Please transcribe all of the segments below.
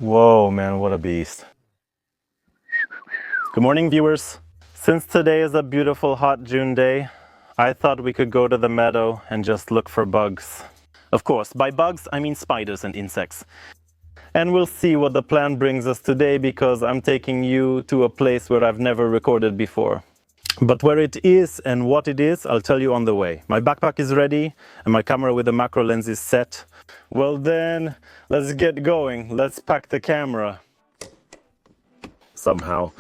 Whoa, man, what a beast. Good morning, viewers. Since today is a beautiful hot June day, I thought we could go to the meadow and just look for bugs. Of course, by bugs, I mean spiders and insects. And we'll see what the plan brings us today, because I'm taking you to a place where I've never recorded before. But where it is and what it is, I'll tell you on the way. My backpack is ready and my camera with the macro lens is set. Well then, let's get going. Let's pack the camera. Somehow.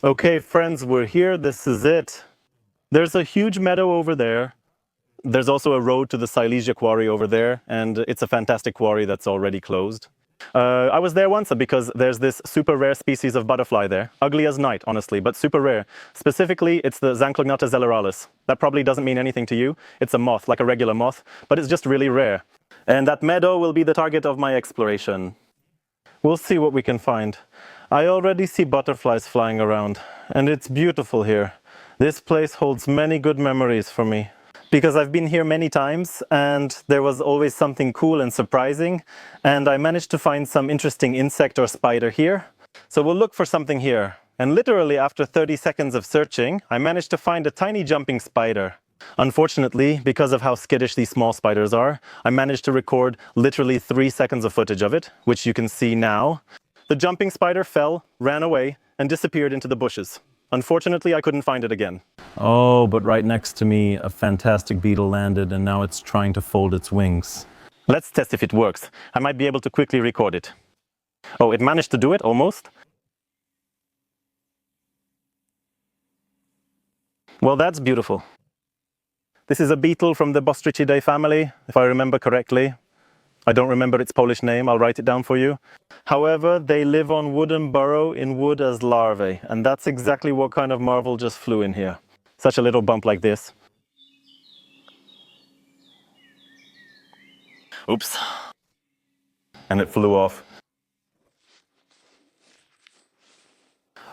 Okay, friends, we're here. This is it. There's a huge meadow over there. There's also a road to the Silesia quarry over there, and it's a fantastic quarry that's already closed. I was there once because there's this super rare species of butterfly there. Ugly as night, honestly, but super rare. Specifically, it's the Zanclognata zeleralis. That probably doesn't mean anything to you. It's a moth, like a regular moth, but it's just really rare. And that meadow will be the target of my exploration. We'll see what we can find. I already see butterflies flying around, and it's beautiful here. This place holds many good memories for me, because I've been here many times and there was always something cool and surprising, and I managed to find some interesting insect or spider here. So we'll look for something here. And literally after 30 seconds of searching, I managed to find a tiny jumping spider. Unfortunately, because of how skittish these small spiders are, I managed to record literally 3 seconds of footage of it, which you can see now. The jumping spider fell, ran away, and disappeared into the bushes. Unfortunately, I couldn't find it again. Oh, but right next to me, a fantastic beetle landed, and now it's trying to fold its wings. Let's test if it works. I might be able to quickly record it. Oh, it managed to do it, almost. Well, that's beautiful. This is a beetle from the Bostricidae family, if I remember correctly. I don't remember its Polish name, I'll write it down for you. However, they live on wood and burrow in wood as larvae, and that's exactly what kind of marvel just flew in here. Such a little bump like this. Oops. And it flew off.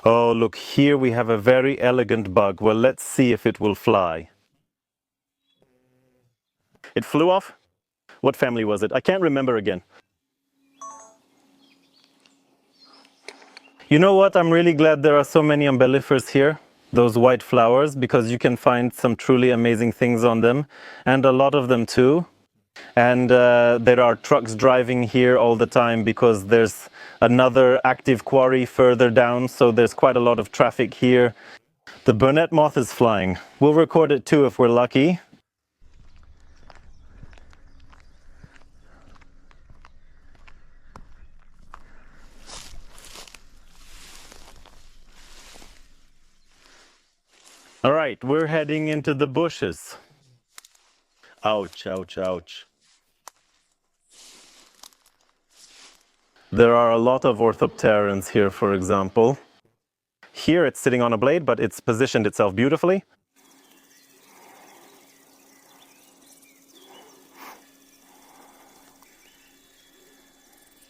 Oh, look, here we have a very elegant bug. Well, let's see if it will fly. It flew off? What family was it? I can't remember again. You know what? I'm really glad there are so many umbellifers here, those white flowers, because you can find some truly amazing things on them, and a lot of them too. And there are trucks driving here all the time because there's another active quarry further down, so there's quite a lot of traffic here. The burnet moth is flying. We'll record it too if we're lucky. All right, we're heading into the bushes. Ouch, ouch, ouch. There are a lot of orthopterans here, for example. Here it's sitting on a blade, but it's positioned itself beautifully.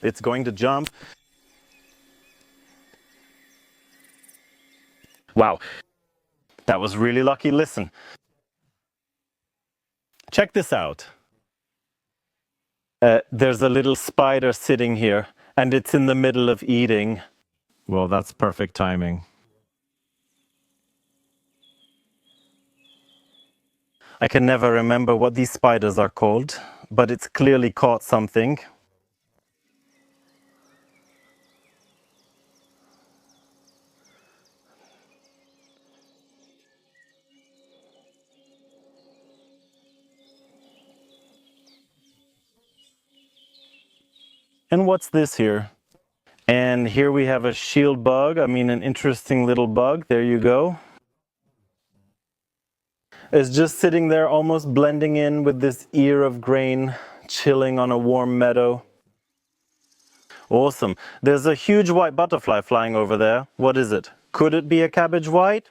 It's going to jump. Wow. That was really lucky. Listen. Check this out. There's a little spider sitting here, and it's in the middle of eating. Well, that's perfect timing. I can never remember what these spiders are called, but it's clearly caught something. And what's this here? And here we have a shield bug. I mean, an interesting little bug. There you go. It's just sitting there, almost blending in with this ear of grain, chilling on a warm meadow. Awesome. There's a huge white butterfly flying over there. What is it? Could it be a cabbage white?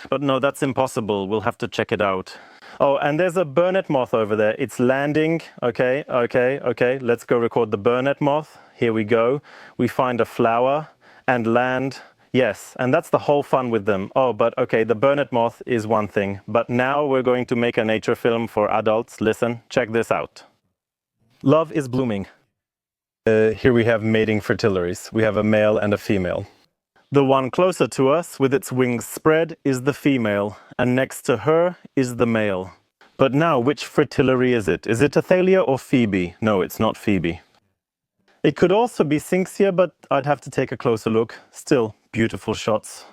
But no, that's impossible. We'll have to check it out. Oh, and there's a burnet moth over there. It's landing. Okay, okay, okay. Let's go record the burnet moth. Here we go. We find a flower and land. Yes, and that's the whole fun with them. Oh, but okay, the burnet moth is one thing. But now we're going to make a nature film for adults. Listen, check this out. Love is blooming. Here we have mating fritillaries. We have a male and a female. The one closer to us, with its wings spread, is the female, and next to her is the male. But now, which fritillary is it? Is it Athalia or Phoebe? No, it's not Phoebe. It could also be Synxia, but I'd have to take a closer look. Still, beautiful shots.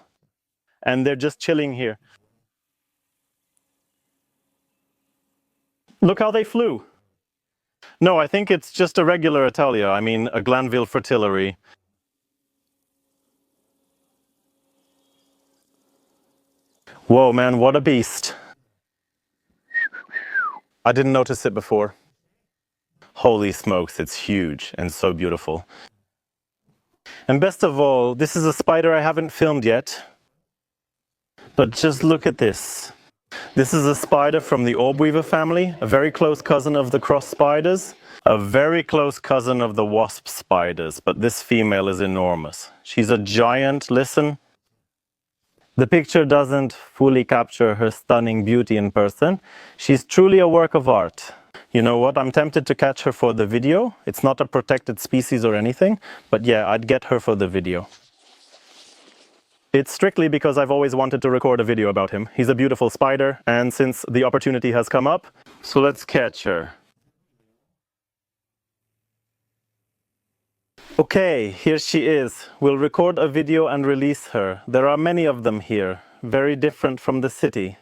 And they're just chilling here. Look how they flew. No, I think it's just a regular Athalia. I mean, a Glanville fritillary. Whoa, man, what a beast. I didn't notice it before. Holy smokes, it's huge and so beautiful. And best of all, this is a spider I haven't filmed yet. But just look at this. This is a spider from the orb-weaver family, a very close cousin of the cross spiders, a very close cousin of the wasp spiders, but this female is enormous. She's a giant, listen. The picture doesn't fully capture her stunning beauty in person. She's truly a work of art. You know what? I'm tempted to catch her for the video. It's not a protected species or anything, but yeah, I'd get her for the video. It's strictly because I've always wanted to record a video about him. He's a beautiful spider, and since the opportunity has come up, so let's catch her. Okay, here she is. We'll record a video and release her. There are many of them here, very different from the city.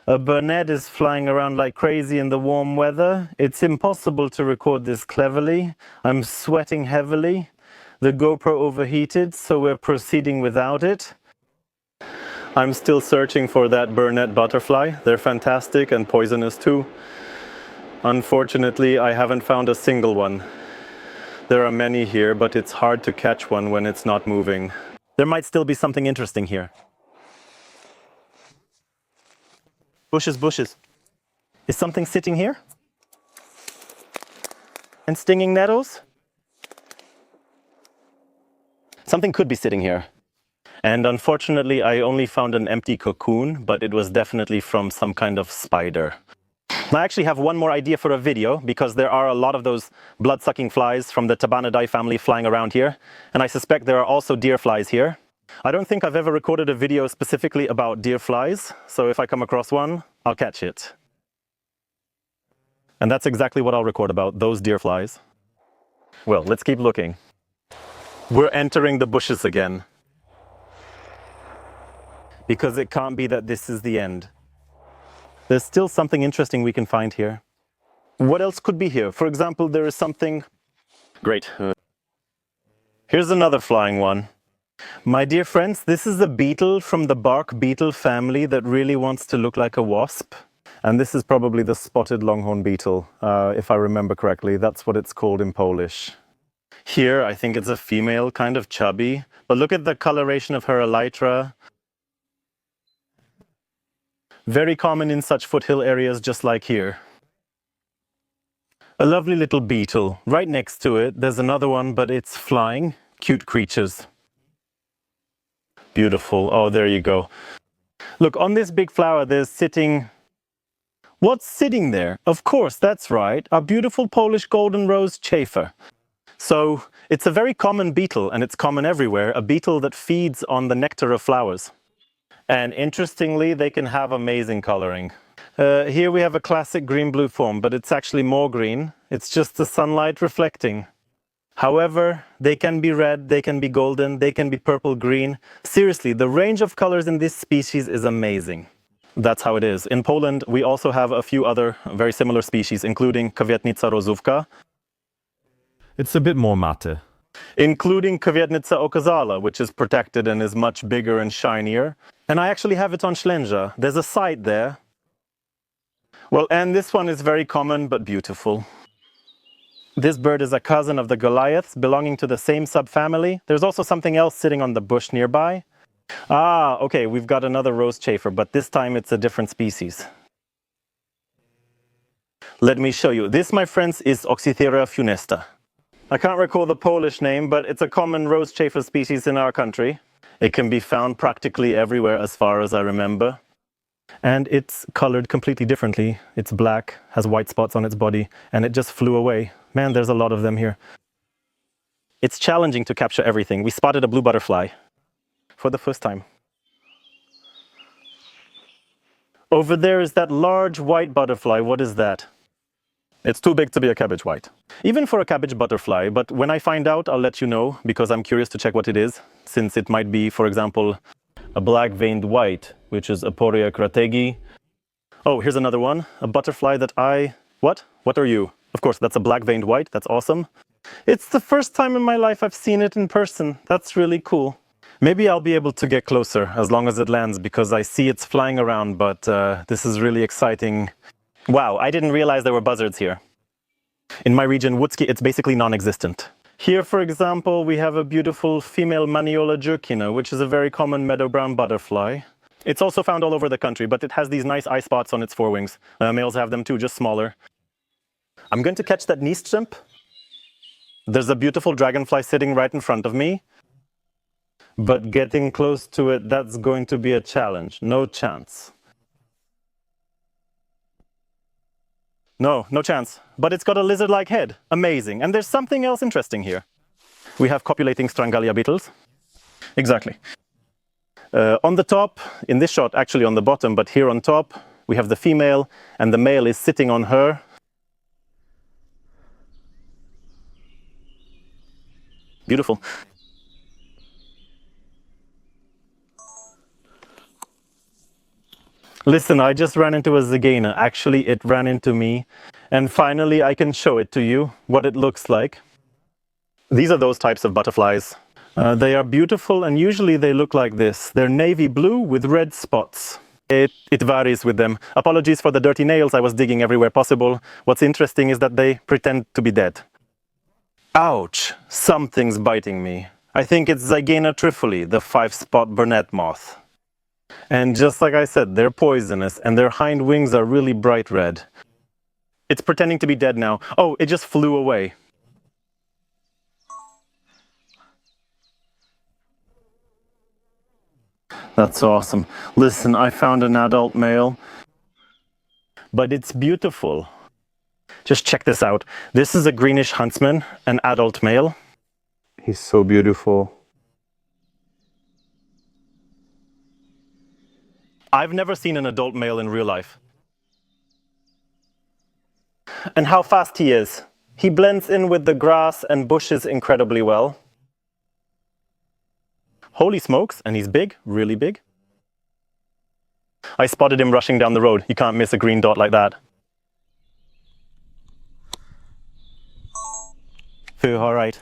A burnet is flying around like crazy in the warm weather. It's impossible to record this cleverly. I'm sweating heavily. The GoPro overheated, so we're proceeding without it. I'm still searching for that burnet butterfly. They're fantastic and poisonous too. Unfortunately, I haven't found a single one. There are many here, but it's hard to catch one when it's not moving. There might still be something interesting here. Bushes, bushes. Is something sitting here? And stinging nettles? Something could be sitting here. And unfortunately, I only found an empty cocoon, but it was definitely from some kind of spider. I actually have one more idea for a video, because there are a lot of those blood-sucking flies from the Tabanidae family flying around here. And I suspect there are also deer flies here. I don't think I've ever recorded a video specifically about deer flies, so if I come across one, I'll catch it. And that's exactly what I'll record about, those deer flies. Well, let's keep looking. We're entering the bushes again. Because it can't be that this is the end. There's still something interesting we can find here. What else could be here? For example, there is something... Great. Here's another flying one. My dear friends, this is a beetle from the bark beetle family that really wants to look like a wasp. And this is probably the spotted longhorn beetle, if I remember correctly. That's what it's called in Polish. Here, I think it's a female, kind of chubby. But look at the coloration of her elytra. Very common in such foothill areas just like here. A lovely little beetle. Right next to it, there's another one, but it's flying. Cute creatures. Beautiful. Oh, there you go. Look, on this big flower, there's sitting... What's sitting there? Of course, that's right. Our beautiful Polish golden rose chafer. So, it's a very common beetle, and it's common everywhere. A beetle that feeds on the nectar of flowers. And interestingly, they can have amazing coloring. Here we have a classic green-blue form, but it's actually more green. It's just the sunlight reflecting. However, they can be red, they can be golden, they can be purple-green. Seriously, the range of colors in this species is amazing. That's how it is. In Poland, we also have a few other very similar species, including Kwietnica rozówka. It's a bit more matte. Including Kwietnica okazala, which is protected and is much bigger and shinier. And I actually have it on Ślęża. There's a site there. Well, and this one is very common but beautiful. This bird is a cousin of the Goliaths, belonging to the same subfamily. There's also something else sitting on the bush nearby. Ah, okay, we've got another rose chafer, but this time it's a different species. Let me show you. This, my friends, is Oxythera funesta. I can't recall the Polish name, but it's a common rose chafer species in our country. It can be found practically everywhere as far as I remember. And it's colored completely differently. It's black, has white spots on its body, and it just flew away. Man, there's a lot of them here. It's challenging to capture everything. We spotted a blue butterfly for the first time. Over there is that large white butterfly. What is that? It's too big to be a cabbage white. Even for a cabbage butterfly, but when I find out, I'll let you know, because I'm curious to check what it is, since it might be, for example, a black-veined white, which is Aporia crategi. Oh, here's another one, a butterfly that What? What are you? Of course, that's a black-veined white. That's awesome. It's the first time in my life I've seen it in person. That's really cool. Maybe I'll be able to get closer as long as it lands, because I see it's flying around, but this is really exciting. Wow, I didn't realize there were buzzards here. In my region, Łódzkie, it's basically non-existent. Here, for example, we have a beautiful female Maniola jerkina, which is a very common meadow brown butterfly. It's also found all over the country, but it has these nice eye spots on its forewings. Males have them too, just smaller. I'm going to catch that Niestrimp. There's a beautiful dragonfly sitting right in front of me. But getting close to it, that's going to be a challenge. No chance. No chance. But it's got a lizard-like head. Amazing. And there's something else interesting here. We have copulating Strangalia beetles. Exactly. On the top, in this shot, actually on the bottom, but here on top, we have the female, and the male is sitting on her. Beautiful. Listen, I just ran into a zygaena. Actually, it ran into me. And finally, I can show it to you, what it looks like. These are those types of butterflies. They are beautiful, and usually they look like this. They're navy blue with red spots. It varies with them. Apologies for the dirty nails. I was digging everywhere possible. What's interesting is that they pretend to be dead. Ouch! Something's biting me. I think it's Zygaena trifoli, the 5-spot burnet moth. And just like I said, they're poisonous, and their hind wings are really bright red. It's pretending to be dead now. Oh, it just flew away. That's awesome. Listen, I found an adult male, but it's beautiful. Just check this out. This is a greenish huntsman, an adult male. He's so beautiful. I've never seen an adult male in real life. And how fast he is. He blends in with the grass and bushes incredibly well. Holy smokes, and he's big, really big. I spotted him rushing down the road. You can't miss a green dot like that. Phew, all right.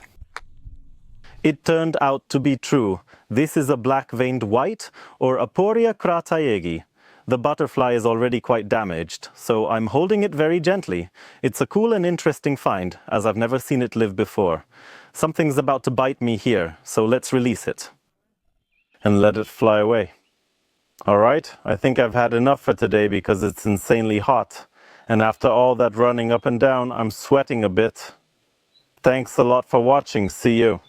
It turned out to be true. This is a black-veined white, or Aporia crategi. The butterfly is already quite damaged, so I'm holding it very gently. It's a cool and interesting find, as I've never seen it live before. Something's about to bite me here, so let's release it. And let it fly away. All right, I think I've had enough for today because it's insanely hot. And after all that running up and down, I'm sweating a bit. Thanks a lot for watching. See you.